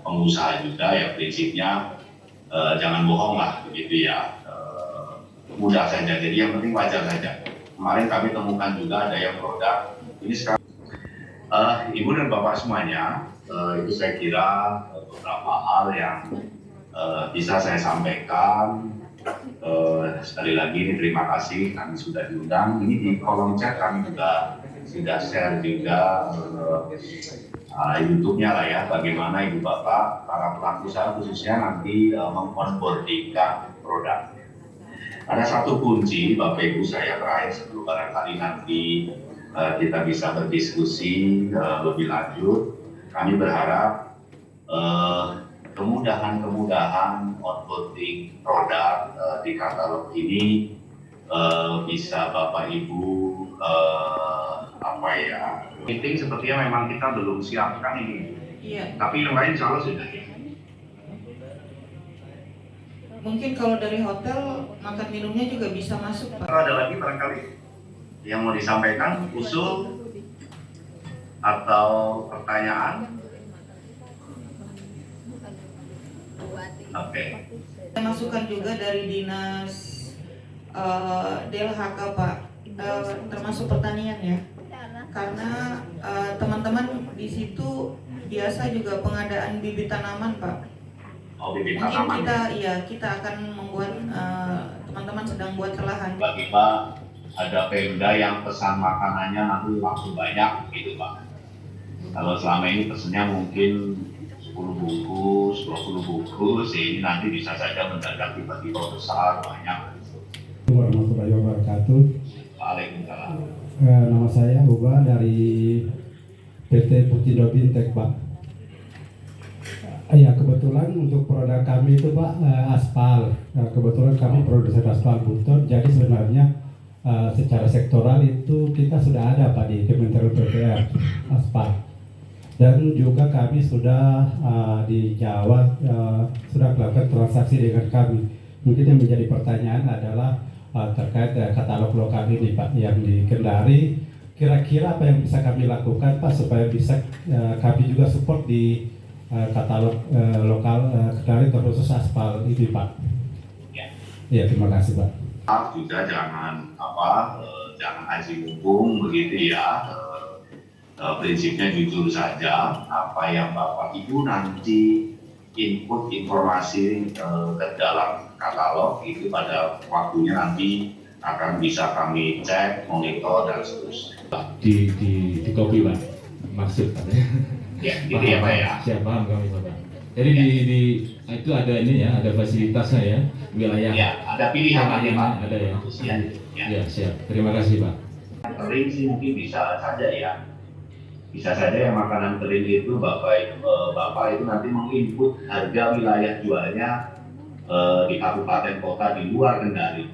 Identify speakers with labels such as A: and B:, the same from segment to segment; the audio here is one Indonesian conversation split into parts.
A: pengusaha juga ya prinsipnya jangan bohong lah begitu ya, mudah saja, jadi yang penting wajar saja. Kemarin kami temukan juga ada yang produk ini sekarang. Ibu dan Bapak semuanya, itu saya kira beberapa hal yang bisa saya sampaikan. Sekali lagi ini terima kasih kami sudah diundang. Ini di kolom chat kami juga sudah share juga YouTube-nya lah ya, bagaimana Ibu Bapak para pelaku usaha khususnya nanti meng-onboardingkan produk. Ada satu kunci Bapak Ibu saya terakhir sebelum barangkali nanti kita bisa berdiskusi lebih lanjut. Kami berharap kemudahan onboarding produk di katalog ini bisa Bapak Ibu meeting sepertinya memang kita belum siapkan ini.
B: Iya.
A: Tapi yang lain insya Allah sudah ya.
B: Mungkin kalau dari hotel makan minumnya juga bisa masuk, Pak.
A: Kalau ada lagi barangkali yang mau disampaikan, usul atau pertanyaan? Oke.
B: Masukan juga dari dinas DLHK, Pak, termasuk pertanian ya, karena teman-teman di situ biasa juga pengadaan bibit tanaman, Pak.
A: Bibit
B: mungkin
A: tanaman.
B: kita akan membuat teman-teman sedang buat lahan.
A: Bagi Pak, ada Pemda yang pesan makanannya nanti langsung banyak gitu Pak. Kalau selama ini pesannya mungkin 10 bungkus, 20 bungkus, ini nanti bisa saja mendadak tiba-tiba besar, banyak.
C: Warahmatullahi wabarakatuh.
A: Waalaikumsalam.
C: Nama saya Uba dari PT Putindo Bintek, Pak. Ya, kebetulan untuk produk kami itu Pak aspal. Kebetulan kami produsen aspal buntut. Jadi sebenarnya secara sektoral itu kita sudah ada Pak di Kementerian PUPR aspal. Dan juga kami sudah di Jawa sudah melakukan transaksi dengan kami. Mungkin yang menjadi pertanyaan adalah terkait katalog lokal ini Pak yang di Kendari. Kira-kira apa yang bisa kami lakukan Pak supaya bisa kami juga support di katalog lokal Kendari terkhusus aspal ini Pak. Ya, terima kasih Pak.
A: Juga jangan jangan aji mumpung begitu ya. Prinsipnya jujur saja, apa yang Bapak Ibu nanti input informasi ke dalam katalog itu pada waktunya nanti akan bisa kami cek, monitor dan seterusnya.
D: Di copy Pak, maksud katanya.
A: Ya, gitu ya Pak ya.
D: Siap, paham kami Bapak. Jadi di itu ada ini ya, ada fasilitasnya ya, wilayah.
A: Ya, ada pilihan aja Pak.
D: Ada ya. Ya, siap. Terima kasih Pak.
A: Kering sih mungkin bisa saja ya. Bisa saja yang makanan kering itu Bapak itu nanti menginput harga wilayah jualnya di kabupaten kota di luar Kendari.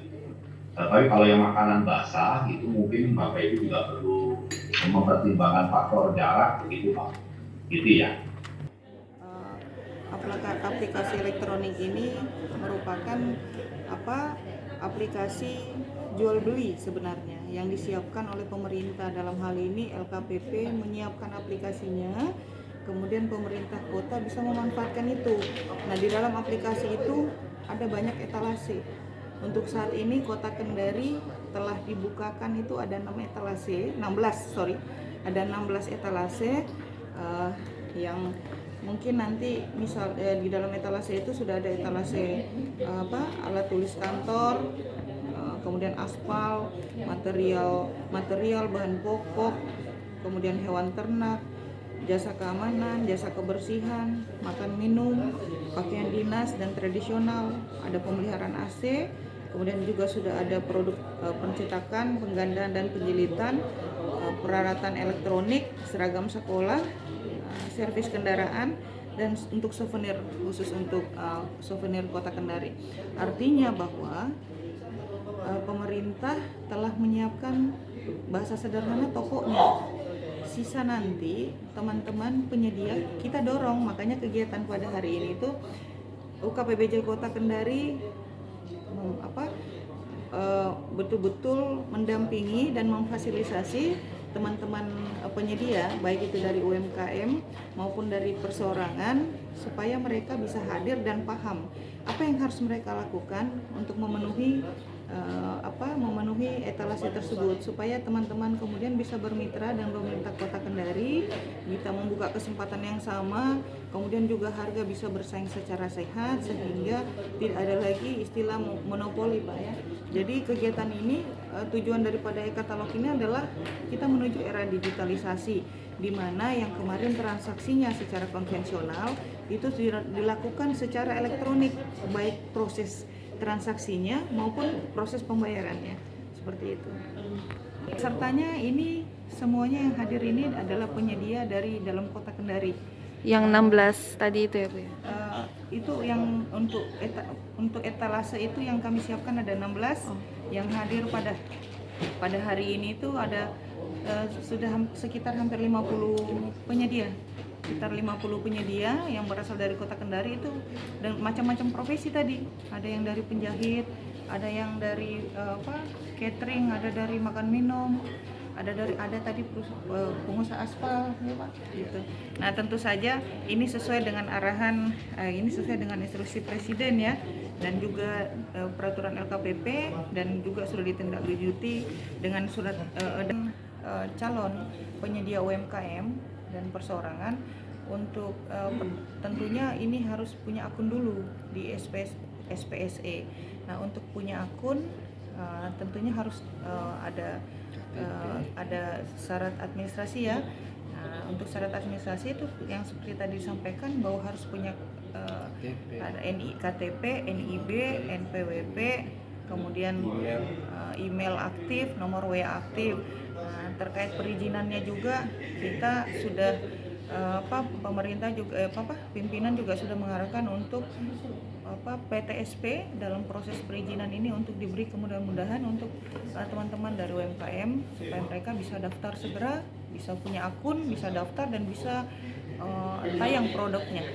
A: Tapi kalau yang makanan basah itu mungkin Bapak Ibu juga perlu mempertimbangkan faktor jarak begitu Pak. Gitu ya.
B: Aplikasi elektronik ini merupakan aplikasi jual beli sebenarnya yang disiapkan oleh pemerintah. Dalam hal ini LKPP menyiapkan aplikasinya, kemudian pemerintah kota bisa memanfaatkan itu. Nah, di dalam aplikasi itu ada banyak etalase. Untuk saat ini Kota Kendari telah dibukakan itu ada 16 etalase yang mungkin nanti misal di dalam etalase itu sudah ada etalase alat tulis kantor, kemudian aspal, material bahan pokok, kemudian hewan ternak, jasa keamanan, jasa kebersihan, makan minum, pakaian dinas dan tradisional, ada pemeliharaan AC, kemudian juga sudah ada produk pencetakan, penggandaan dan penjilitan, peralatan elektronik, seragam sekolah, servis kendaraan, dan untuk souvenir, khusus untuk souvenir Kota Kendari. Artinya bahwa pemerintah telah menyiapkan, bahasa sederhana, tokonya. Sisa nanti teman-teman penyedia kita dorong, makanya kegiatan pada hari ini itu UKPBJ Kota Kendari betul-betul mendampingi dan memfasilitasi teman-teman penyedia, baik itu dari UMKM maupun dari perseorangan, supaya mereka bisa hadir dan paham apa yang harus mereka lakukan untuk memenuhi memenuhi etalase tersebut, supaya teman-teman kemudian bisa bermitra dan pemerintah Kota Kendari, bisa membuka kesempatan yang sama, kemudian juga harga bisa bersaing secara sehat sehingga tidak ada lagi istilah monopoli, Pak, ya. Jadi kegiatan ini tujuan daripada e-katalog ini adalah kita menuju era digitalisasi, di mana yang kemarin transaksinya secara konvensional itu dilakukan secara elektronik, baik proses transaksinya maupun proses pembayarannya, seperti itu. Pesertanya ini semuanya yang hadir ini adalah penyedia dari dalam Kota Kendari.
E: Yang 16 tadi itu ya Bu ya?
B: Itu yang untuk etalase itu yang kami siapkan ada 16. Yang hadir pada hari ini itu ada sudah sekitar hampir 50 penyedia. Sekitar 50 penyedia yang berasal dari Kota Kendari itu, dan macam-macam profesi tadi. Ada yang dari penjahit, ada yang dari catering, ada dari makan minum, ada tadi pengusaha aspal, ya Pak. Gitu. Nah, tentu saja ini sesuai dengan arahan, ini sesuai dengan instruksi Presiden ya, dan juga peraturan LKPP, dan juga sudah ditindaklanjuti dengan surat calon penyedia UMKM dan perseorangan untuk tentunya ini harus punya akun dulu di SPSE. Nah, untuk punya akun tentunya harus ada syarat administrasi ya. Nah, untuk syarat administrasi itu yang seperti tadi disampaikan, bahwa harus punya ada KTP, NIB, NPWP, kemudian email aktif, nomor WA aktif. Nah, terkait perizinannya juga kita sudah pemerintah juga pimpinan juga sudah mengarahkan untuk PTSP dalam proses perizinan ini untuk diberi kemudahan-mudahan untuk teman-teman dari UMKM, supaya mereka bisa daftar segera, bisa punya akun, bisa daftar dan bisa tayang produknya.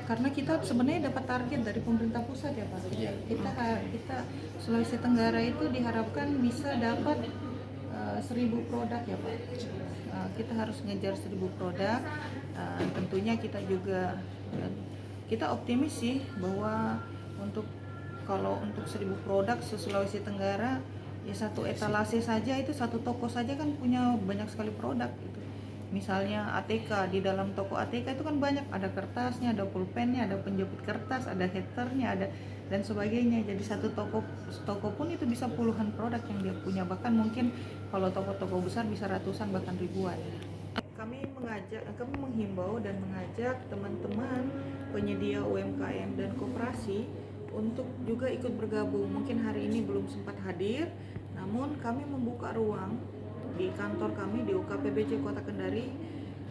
B: Karena kita sebenarnya dapat target dari pemerintah pusat ya Pak. Kita Sulawesi Tenggara itu diharapkan bisa dapat 1.000 produk ya Pak. Kita harus ngejar 1.000 produk. Tentunya kita juga kita optimis sih bahwa kalau untuk 1.000 produk se-Sulawesi Tenggara ya, satu etalase saja itu, satu toko saja kan punya banyak sekali produk gitu. Misalnya ATK, di dalam toko ATK itu kan banyak, ada kertasnya, ada pulpennya, ada penjepit kertas, ada heaternya, ada dan sebagainya. Jadi satu toko pun itu bisa puluhan produk yang dia punya, bahkan mungkin kalau toko-toko besar bisa ratusan bahkan ribuan. Kami menghimbau dan mengajak teman-teman penyedia UMKM dan koperasi untuk juga ikut bergabung. Mungkin hari ini belum sempat hadir, namun kami membuka ruang di kantor kami di UKPBC Kota Kendari,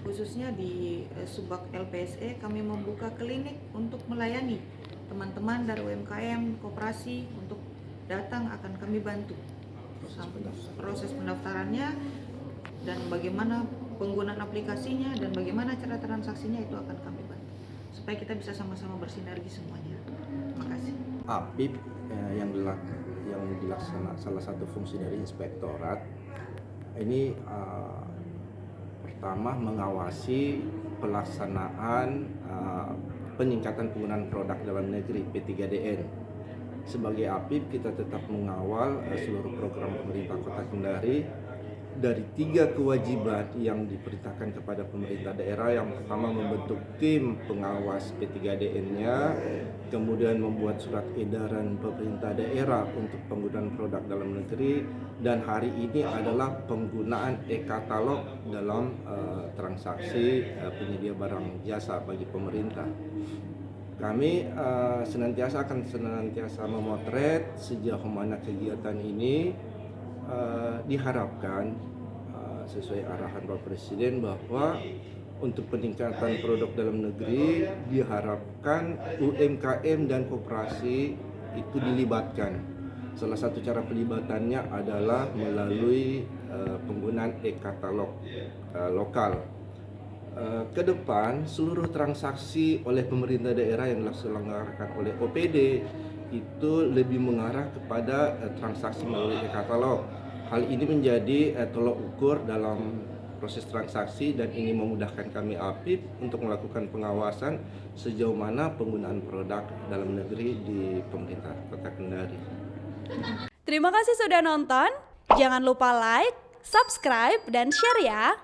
B: khususnya di Subbak LPSE. Kami membuka klinik untuk melayani teman-teman dari UMKM, koperasi untuk datang, akan kami bantu sampai proses pendaftarannya dan bagaimana penggunaan aplikasinya dan bagaimana cara transaksinya, itu akan kami bantu supaya kita bisa sama-sama bersinergi semuanya. Terima kasih.
F: APIP yang dilaksanakan salah satu fungsi dari inspektorat ini pertama mengawasi pelaksanaan peningkatan penggunaan produk dalam negeri P3DN. Sebagai APIP kita tetap mengawal seluruh program pemerintah Kota Kendari dari 3 kewajiban yang diperintahkan kepada pemerintah daerah. Yang pertama membentuk tim pengawas P3DN-nya, kemudian membuat surat edaran pemerintah daerah untuk penggunaan produk dalam negeri, dan hari ini adalah penggunaan e-katalog dalam transaksi penyedia barang jasa bagi pemerintah. Kami akan senantiasa memotret sejauh mana kegiatan ini diharapkan sesuai arahan Bapak Presiden bahwa untuk peningkatan produk dalam negeri diharapkan UMKM dan koperasi itu dilibatkan. Salah satu cara pelibatannya adalah melalui penggunaan e-katalog lokal. Ke depan seluruh transaksi oleh pemerintah daerah yang dilaksanakan oleh OPD itu lebih mengarah kepada transaksi melalui e-katalog. Hal ini menjadi tolok ukur dalam proses transaksi dan ini memudahkan kami APIP untuk melakukan pengawasan sejauh mana penggunaan produk dalam negeri di pemerintah Kota Kendari.
G: Terima kasih sudah nonton. Jangan lupa like, subscribe, dan share ya.